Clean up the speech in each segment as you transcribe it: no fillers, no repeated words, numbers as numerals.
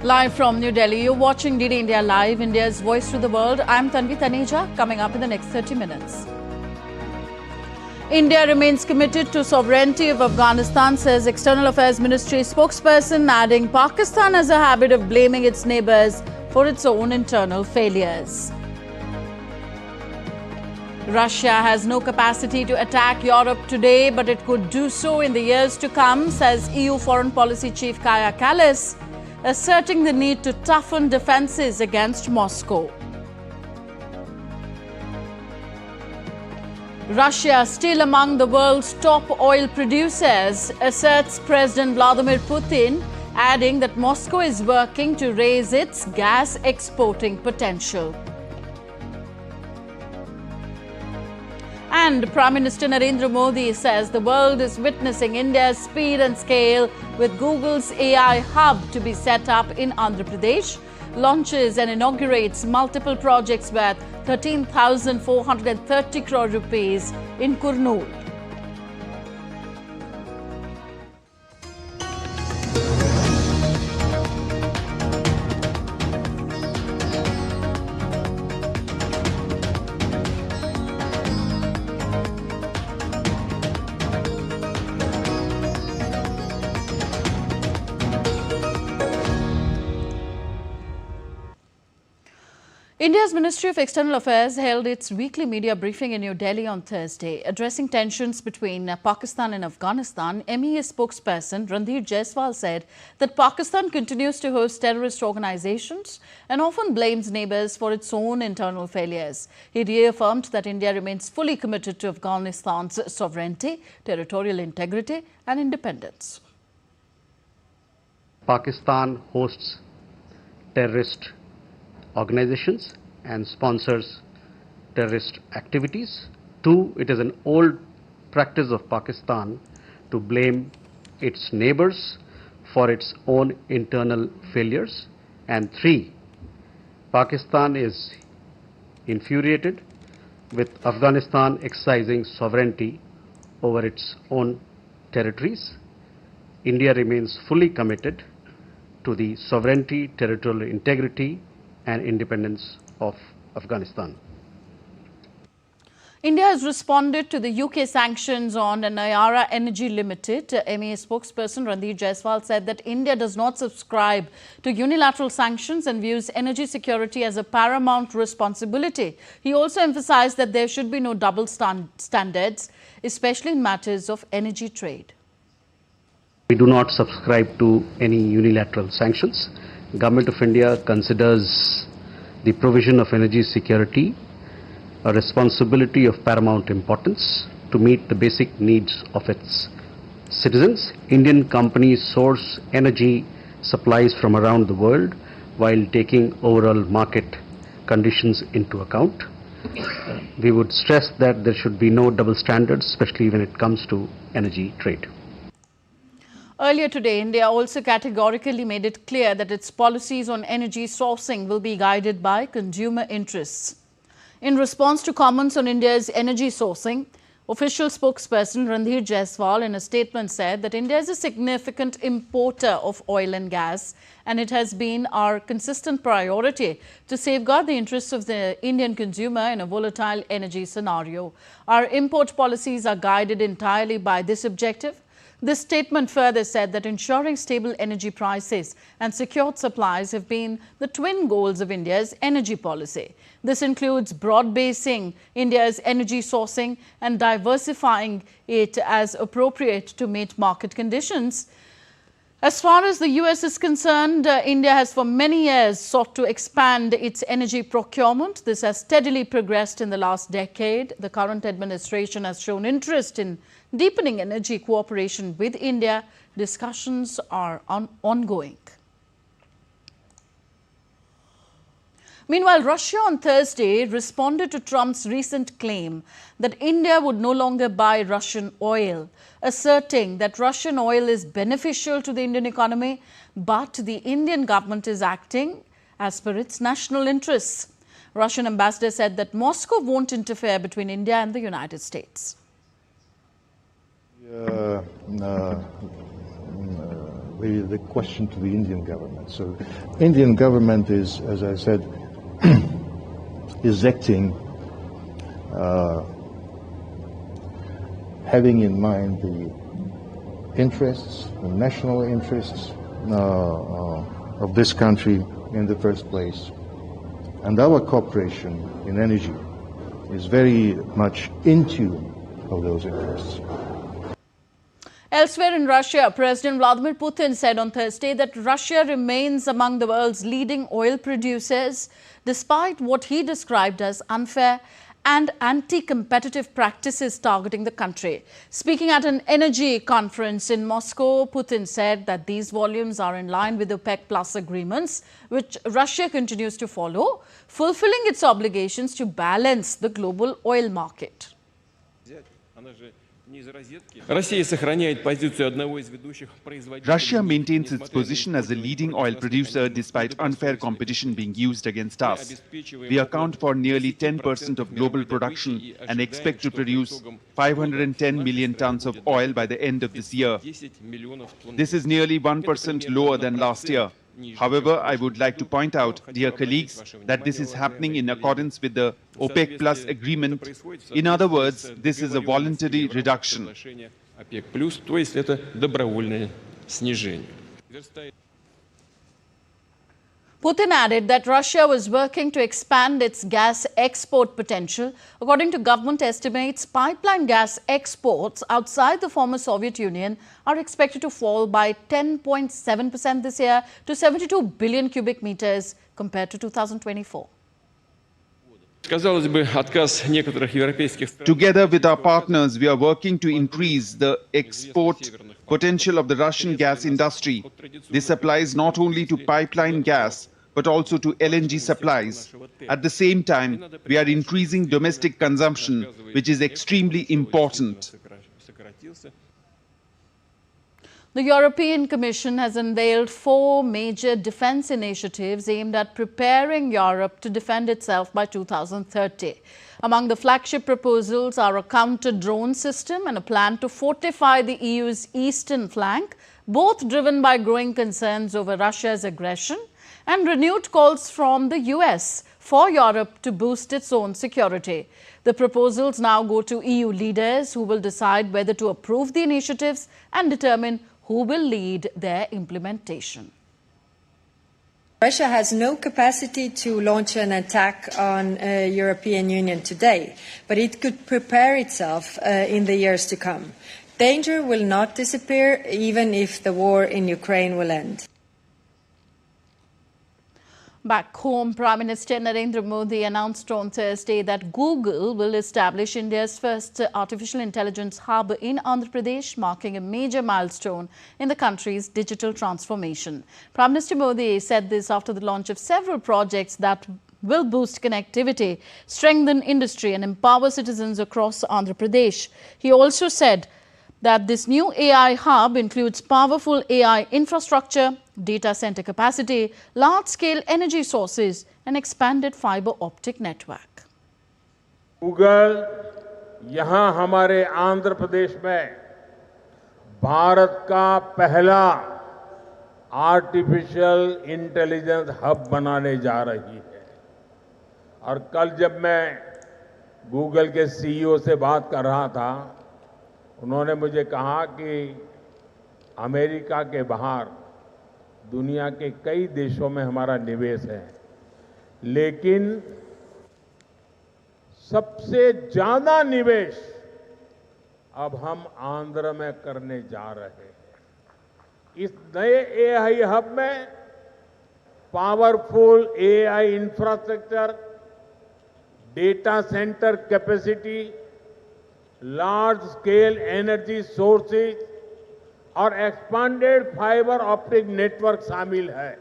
Live from New Delhi, you're watching DD India Live, India's voice to the world. I'm Tanvi Taneja, coming up in the next 30 minutes. India remains committed to sovereignty of Afghanistan, says External Affairs Ministry spokesperson, adding Pakistan has a habit of blaming its neighbours for its own internal failures. Russia has no capacity to attack Europe today, but it could do so in the years to come, says EU Foreign Policy Chief Kaja Kallas, asserting the need to toughen defences against Moscow. Russia, still among the world's top oil producers, asserts President Vladimir Putin, adding that Moscow is working to raise its gas exporting potential. And Prime Minister Narendra Modi says the world is witnessing India's speed and scale, with Google's AI hub to be set up in Andhra Pradesh, launches and inaugurates multiple projects worth 13,430 crore rupees in Kurnool. India's Ministry of External Affairs held its weekly media briefing in New Delhi on Thursday. Addressing tensions between Pakistan and Afghanistan, MEA spokesperson Randhir Jaiswal said that Pakistan continues to host terrorist organizations and often blames neighbors for its own internal failures. He reaffirmed that India remains fully committed to Afghanistan's sovereignty, territorial integrity and independence. Pakistan hosts terrorist organizations and sponsors terrorist activities. 2, it is an old practice of Pakistan to blame its neighbors for its own internal failures. And 3, Pakistan is infuriated with Afghanistan exercising sovereignty over its own territories. India remains fully committed to the sovereignty, territorial integrity and independence of Afghanistan. India has responded to the UK sanctions on Nayara Energy Limited. MEA spokesperson Randhir Jaiswal said that India does not subscribe to unilateral sanctions and views energy security as a paramount responsibility. He also emphasized that there should be no double standards, especially in matters of energy trade. We do not subscribe to any unilateral sanctions. Government of India considers the provision of energy security a responsibility of paramount importance to meet the basic needs of its citizens. Indian companies source energy supplies from around the world while taking overall market conditions into account. We would stress that there should be no double standards, especially when it comes to energy trade. Earlier today, India also categorically made it clear that its policies on energy sourcing will be guided by consumer interests. In response to comments on India's energy sourcing, official spokesperson Randhir Jaiswal in a statement said that India is a significant importer of oil and gas, and it has been our consistent priority to safeguard the interests of the Indian consumer in a volatile energy scenario. Our import policies are guided entirely by this objective. This statement further said that ensuring stable energy prices and secured supplies have been the twin goals of India's energy policy. This includes broad-basing India's energy sourcing and diversifying it as appropriate to meet market conditions. As far as the US is concerned, India has for many years sought to expand its energy procurement. This has steadily progressed in the last decade. The current administration has shown interest in deepening energy cooperation with India. Discussions are ongoing. Meanwhile, Russia on Thursday responded to Trump's recent claim that India would no longer buy Russian oil, asserting that Russian oil is beneficial to the Indian economy, but the Indian government is acting as per its national interests. Russian ambassador said that Moscow won't interfere between India and the United States. the question to the Indian government. So Indian government is, as I said, is acting having in mind the interests, the national interests of this country in the first place. And our cooperation in energy is very much in tune of those interests. Elsewhere in Russia, President Vladimir Putin said on Thursday that Russia remains among the world's leading oil producers, despite what he described as unfair and anti-competitive practices targeting the country. Speaking at an energy conference in Moscow, Putin said that these volumes are in line with OPEC Plus agreements, which Russia continues to follow, fulfilling its obligations to balance the global oil market. Russia maintains its position as a leading oil producer despite unfair competition being used against us. We account for nearly 10% of global production and expect to produce 510 million tons of oil by the end of this year. This is nearly 1% lower than last year. However, I would like to point out, dear colleagues, that this is happening in accordance with the OPEC Plus agreement. In other words, this is a voluntary reduction. Putin added that Russia was working to expand its gas export potential. According to government estimates, pipeline gas exports outside the former Soviet Union are expected to fall by 10.7% this year to 72 billion cubic meters compared to 2024. Together with our partners, we are working to increase the export potential of the Russian gas industry. This applies not only to pipeline gas, but also to LNG supplies. At the same time, we are increasing domestic consumption, which is extremely important. The European Commission has unveiled 4 major defence initiatives aimed at preparing Europe to defend itself by 2030. Among the flagship proposals are a counter-drone system and a plan to fortify the EU's eastern flank, both driven by growing concerns over Russia's aggression and renewed calls from the US for Europe to boost its own security. The proposals now go to EU leaders, who will decide whether to approve the initiatives and determine who will lead their implementation. Russia has no capacity to launch an attack on the European Union today, but it could prepare itself in the years to come. Danger will not disappear, even if the war in Ukraine will end. Back home, Prime Minister Narendra Modi announced on Thursday that Google will establish India's first artificial intelligence hub in Andhra Pradesh, marking a major milestone in the country's digital transformation. Prime Minister Modi said this after the launch of several projects that will boost connectivity, strengthen industry and empower citizens across Andhra Pradesh. He also said that this new AI hub includes powerful AI infrastructure, data center capacity, large-scale energy sources and expanded fiber optic network. Google यहाँ हमारे आंध्र प्रदेश में भारत का पहला artificial intelligence hub बनाने जा रही है। और कल जब मैं गूगल के सीईओ से बात कर रहा था, उन्होंने मुझे कहा कि अमेरिका के बाहर दुनिया के कई देशों में हमारा निवेश है, लेकिन सबसे ज्यादा निवेश अब हम आंध्र में करने जा रहे हैं। इस नए एआई हब में powerful AI infrastructure, data centre capacity, large scale energy sources और एक्सपांडेड फाइबर ऑप्टिक नेटवर्क शामिल है।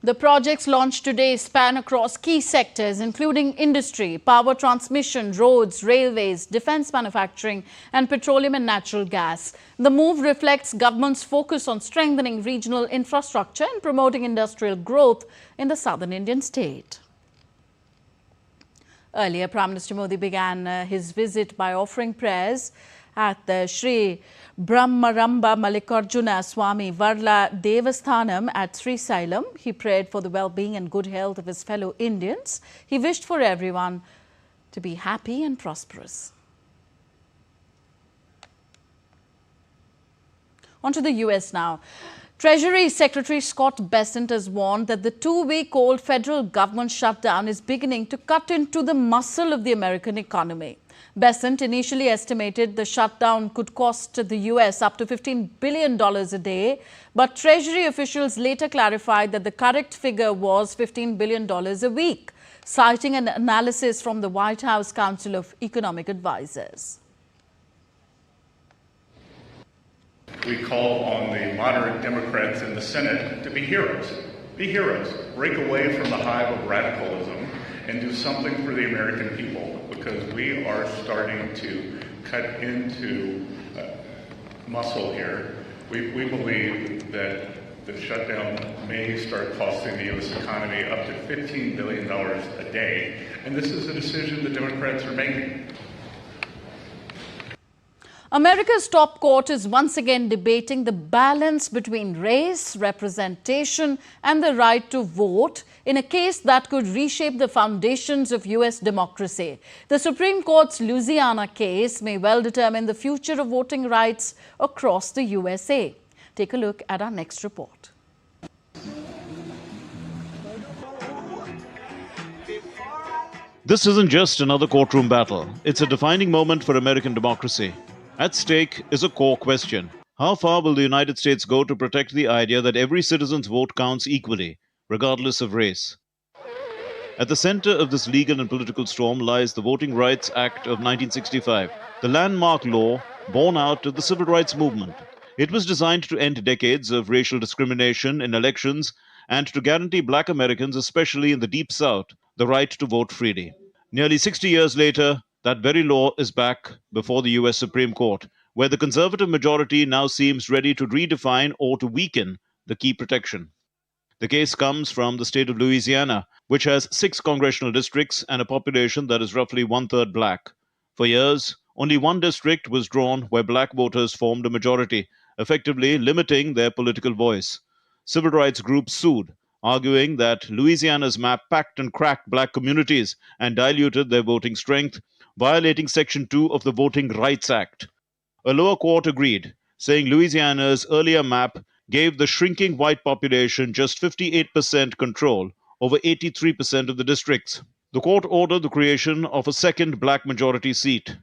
The projects launched today span across key sectors, including industry, power transmission, roads, railways, defence manufacturing and petroleum and natural gas. The move reflects government's focus on strengthening regional infrastructure and promoting industrial growth in the southern Indian state. Earlier, Prime Minister Modi began his visit by offering prayers at the Sri Brahmaramba Mallikarjuna Swami Varla Devasthanam at Srisailam. He prayed for the well-being and good health of his fellow Indians. He wished for everyone to be happy and prosperous. On to the US now. Treasury Secretary Scott Bessent has warned that the 2-week-old federal government shutdown is beginning to cut into the muscle of the American economy. Bessent initially estimated the shutdown could cost the US up to $15 billion a day, but Treasury officials later clarified that the correct figure was $15 billion a week, citing an analysis from the White House Council of Economic Advisers. We call on the moderate Democrats in the Senate to be heroes. Be heroes. Break away from the hive of radicalism and do something for the American people, because we are starting to cut into muscle here. We believe that the shutdown may start costing the U.S. economy up to $15 billion a day, and this is a decision the Democrats are making. America's top court is once again debating the balance between race, representation and the right to vote in a case that could reshape the foundations of US democracy. The Supreme Court's Louisiana case may well determine the future of voting rights across the USA. Take a look at our next report. This isn't just another courtroom battle. It's a defining moment for American democracy. At stake is a core question. How far will the United States go to protect the idea that every citizen's vote counts equally, regardless of race? At the center of this legal and political storm lies the Voting Rights Act of 1965, the landmark law born out of the civil rights movement. It was designed to end decades of racial discrimination in elections and to guarantee black Americans, especially in the Deep South, the right to vote freely. Nearly 60 years later, that very law is back before the US Supreme Court, where the conservative majority now seems ready to redefine or to weaken the key protection. The case comes from the state of Louisiana, which has 6 congressional districts and a population that is roughly 1/3 black. For years, only one district was drawn where black voters formed a majority, effectively limiting their political voice. Civil rights groups sued, arguing that Louisiana's map packed and cracked black communities and diluted their voting strength, violating Section 2 of the Voting Rights Act. A lower court agreed, saying Louisiana's earlier map gave the shrinking white population just 58% control over 83% of the districts. The court ordered the creation of a second black majority seat.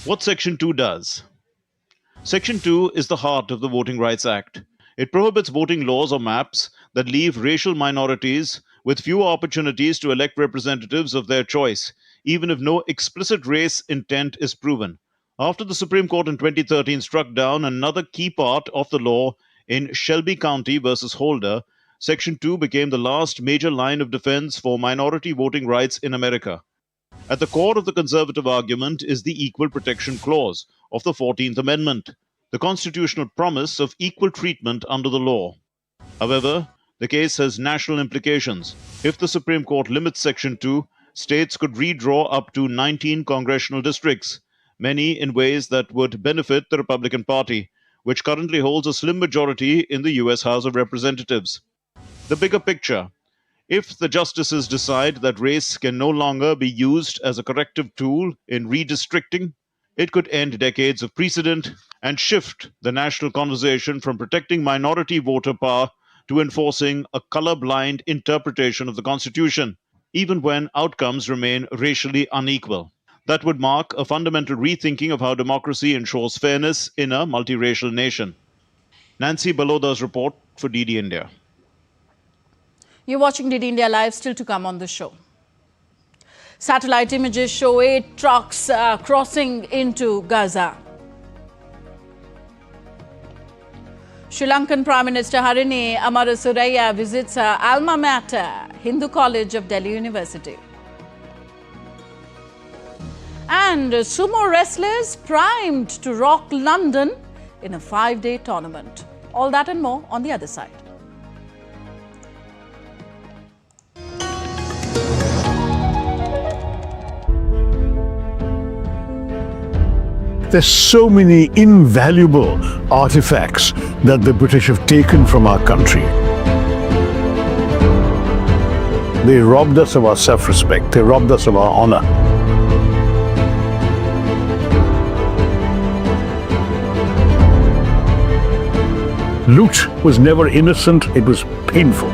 What Section 2 does? Section 2 is the heart of the Voting Rights Act. It prohibits voting laws or maps that leave racial minorities with fewer opportunities to elect representatives of their choice, even if no explicit race intent is proven. After the Supreme Court in 2013 struck down another key part of the law in Shelby County versus Holder, Section 2 became the last major line of defense for minority voting rights in America. At the core of the conservative argument is the Equal Protection Clause of the 14th Amendment, the constitutional promise of equal treatment under the law. However, the case has national implications. If the Supreme Court limits Section 2, states could redraw up to 19 congressional districts, many in ways that would benefit the Republican Party, which currently holds a slim majority in the U.S. House of Representatives. The bigger picture: if the justices decide that race can no longer be used as a corrective tool in redistricting, it could end decades of precedent and shift the national conversation from protecting minority voter power to enforcing a colorblind interpretation of the Constitution, even when outcomes remain racially unequal. That would mark a fundamental rethinking of how democracy ensures fairness in a multiracial nation. Nancy Baloda's report for DD India. You're watching DD India Live, still to come on the show. Satellite images show 8 trucks crossing into Gaza. Sri Lankan Prime Minister Harini Amarasuraya visits her alma mater, Hindu College of Delhi University. And sumo wrestlers primed to rock London in a 5-day tournament. All that and more on the other side. There's so many invaluable artifacts that the British have taken from our country. They robbed us of our self-respect. They robbed us of our honor. Loot was never innocent. It was painful.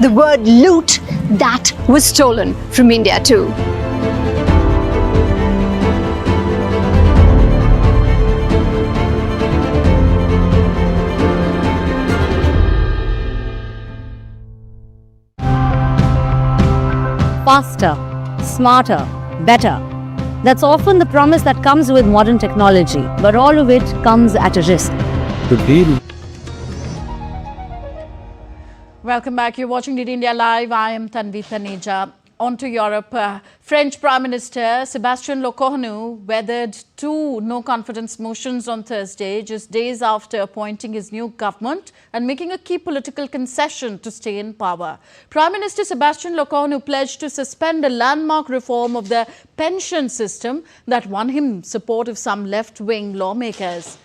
The word loot, that was stolen from India too. Faster, smarter, better. That's often the promise that comes with modern technology, but all of it comes at a risk. Welcome back. You're watching DD India Live. I am Tanvi Taneja. On to Europe. French Prime Minister Sébastien Lecornu weathered two no-confidence motions on Thursday, just days after appointing his new government and making a key political concession to stay in power. Prime Minister Sébastien Lecornu pledged to suspend a landmark reform of the pension system that won him support of some left-wing lawmakers.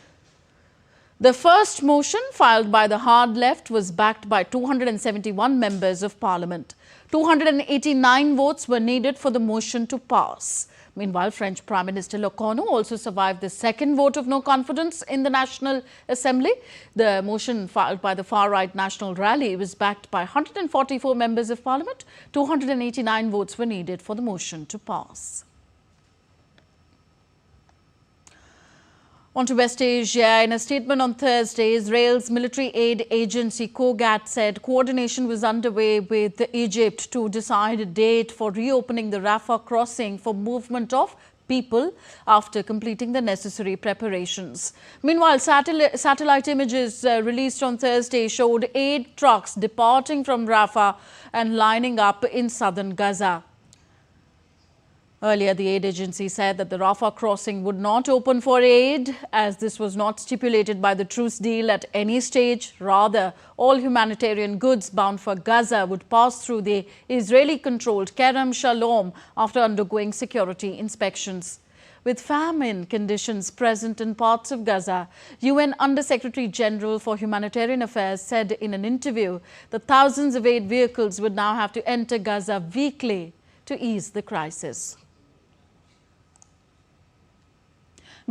The first motion, filed by the hard left, was backed by 271 members of parliament. 289 votes were needed for the motion to pass. Meanwhile, French Prime Minister Lecornu also survived the second vote of no confidence in the National Assembly. The motion filed by the far-right National Rally was backed by 144 members of parliament. 289 votes were needed for the motion to pass. On to West Asia. In a statement on Thursday, Israel's military aid agency COGAT said coordination was underway with Egypt to decide a date for reopening the Rafah crossing for movement of people after completing the necessary preparations. Meanwhile, satellite images released on Thursday showed aid trucks departing from Rafah and lining up in southern Gaza. Earlier, the aid agency said that the Rafah crossing would not open for aid, as this was not stipulated by the truce deal at any stage. Rather, all humanitarian goods bound for Gaza would pass through the Israeli-controlled Kerem Shalom after undergoing security inspections. With famine conditions present in parts of Gaza, UN Under-Secretary General for Humanitarian Affairs said in an interview that thousands of aid vehicles would now have to enter Gaza weekly to ease the crisis.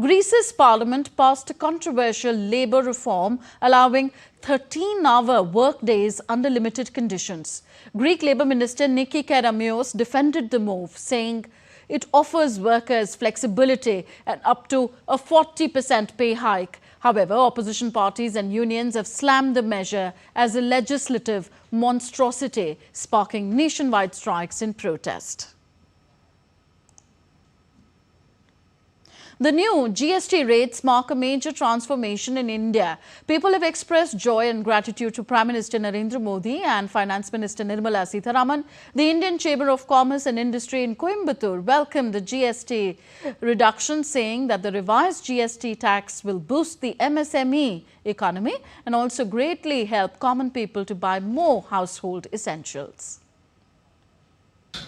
Greece's parliament passed a controversial labour reform allowing 13-hour workdays under limited conditions. Greek Labour Minister Niki Keramios defended the move, saying it offers workers flexibility and up to a 40% pay hike. However, opposition parties and unions have slammed the measure as a legislative monstrosity, sparking nationwide strikes in protest. The new GST rates mark a major transformation in India. People have expressed joy and gratitude to Prime Minister Narendra Modi and Finance Minister Nirmala Sitharaman. The Indian Chamber of Commerce and Industry in Coimbatore welcomed the GST reduction, saying that the revised GST tax will boost the MSME economy and also greatly help common people to buy more household essentials.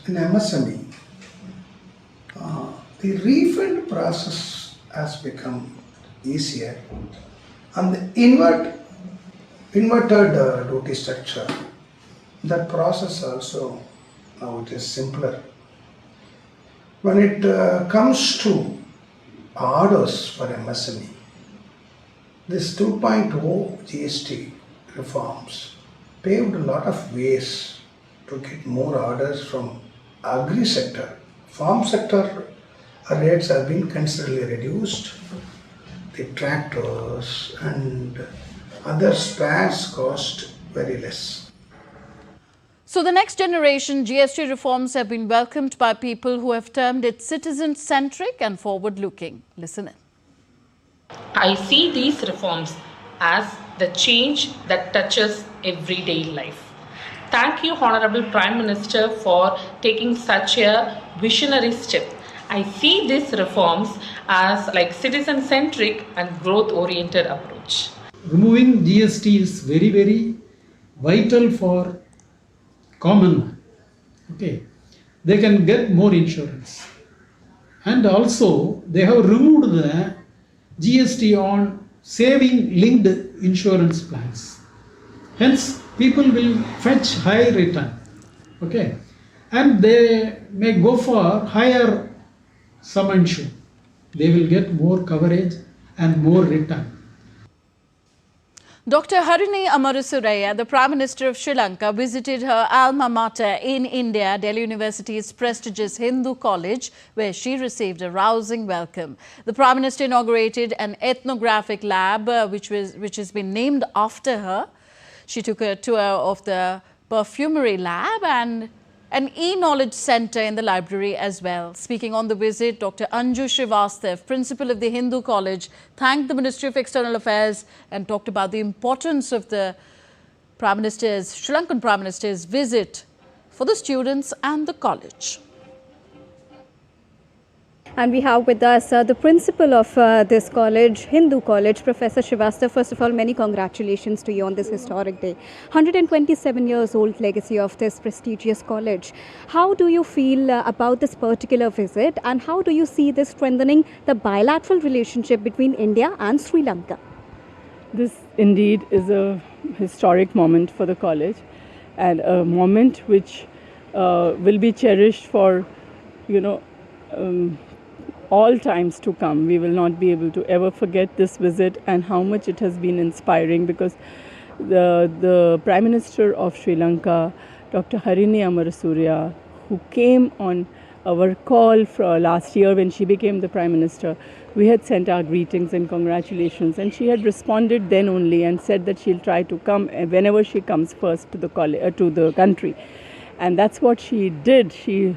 In MSME, the refund process has become easier, and the inverted duty structure, that process also now it is simpler. When it comes to orders for MSME, this 2.0 GST reforms paved a lot of ways to get more orders from agri sector. Farm sector rates have been considerably reduced. The tractors and other spares cost very less. So the next generation GST reforms have been welcomed by people who have termed it citizen-centric and forward-looking. Listen in. I see these reforms as the change that touches everyday life. Thank you, Honorable Prime Minister, for taking such a visionary step. I see these reforms as like citizen-centric and growth-oriented approach. Removing GST is very, very vital for common man. Okay. they can get more insurance. And also, they have removed the GST on saving linked insurance plans. Hence, people will fetch high return. Okay, and they may go for higher sum insured. They will get more coverage and more return. Dr. Harini Amarasuraya, the Prime Minister of Sri Lanka, visited her alma mater in India, Delhi University's prestigious Hindu College, where she received a rousing welcome. The Prime Minister inaugurated an ethnographic lab, which has been named after her. She took a tour of the perfumery lab and an e-knowledge center in the library as well. Speaking on the visit, Dr. Anju Srivastav, principal of the Hindu College, thanked the Ministry of External Affairs and talked about the importance of the Sri Lankan Prime Minister's visit for the students and the college. And we have with us the principal of this college, Hindu College, Professor Srivastav. First of all, many congratulations to you on this historic day. 127 years old legacy of this prestigious college. How do you feel about this particular visit, and how do you see this strengthening the bilateral relationship between India and Sri Lanka? This indeed is a historic moment for the college, and a moment which will be cherished for, all times to come. We will not be able to ever forget this visit and how much it has been inspiring, because the Prime Minister of Sri Lanka, Dr. Harini Amarasuraya, who came on our call for last year when she became the Prime Minister, we had sent our greetings and congratulations, and she had responded then only and said that she'll try to come whenever she comes first to the country. And that's what she did. She,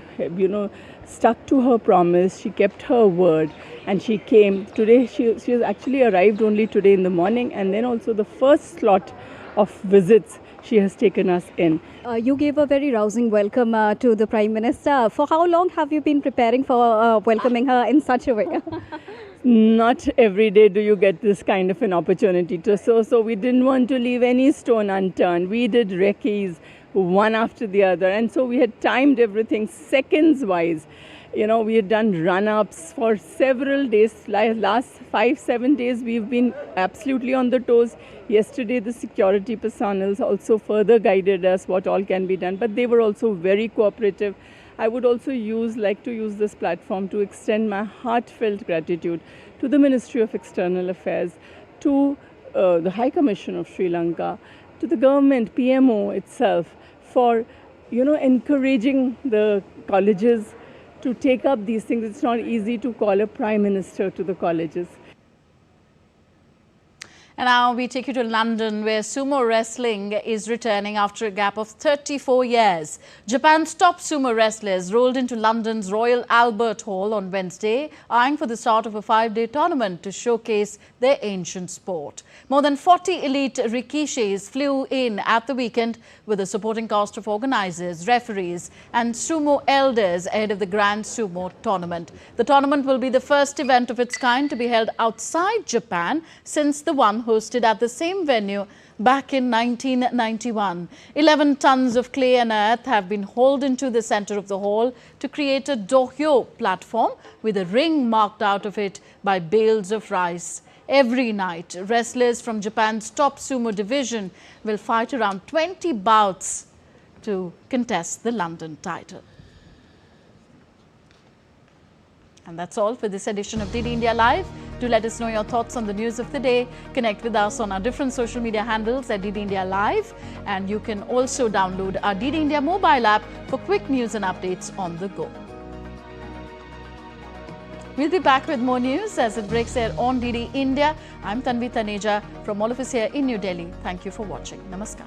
stuck to her promise, she kept her word, and she came. Today, she has actually arrived only today in the morning, and then also the first slot of visits she has taken us in. You gave a very rousing welcome to the Prime Minister. For how long have you been preparing for welcoming her in such a way? Not every day do you get this kind of an opportunity to so we didn't want to leave any stone unturned. We did recce's one after the other, and so we had timed everything seconds wise. We had done run-ups for several days. Last 5-7 days we've been absolutely on the toes. Yesterday the security personnel also further guided us what all can be done, but they were also very cooperative. I would also like to use this platform to extend my heartfelt gratitude to the Ministry of External Affairs, to the High Commission of Sri Lanka, to the government, PMO itself, for encouraging the colleges to take up these things. It's not easy to call a Prime Minister to the colleges. And now we take you to London, where sumo wrestling is returning after a gap of 34 years. Japan's top sumo wrestlers rolled into London's Royal Albert Hall on Wednesday, eyeing for the start of a 5-day tournament to showcase their ancient sport. More than 40 elite rikishis flew in at the weekend with a supporting cast of organizers, referees and sumo elders ahead of the Grand Sumo tournament. The tournament will be the first event of its kind to be held outside Japan since the one hosted at the same venue back in 1991. 11 tons of clay and earth have been hauled into the center of the hall to create a dohyo platform with a ring marked out of it by bales of rice. Every night, wrestlers from Japan's top sumo division will fight around 20 bouts to contest the London title. And that's all for this edition of DD India Live. Do let us know your thoughts on the news of the day. Connect with us on our different social media handles at DD India Live. And you can also download our DD India mobile app for quick news and updates on the go. We'll be back with more news as it breaks here on DD India. I'm Tanvi Taneja from all of us here in New Delhi. Thank you for watching. Namaskar.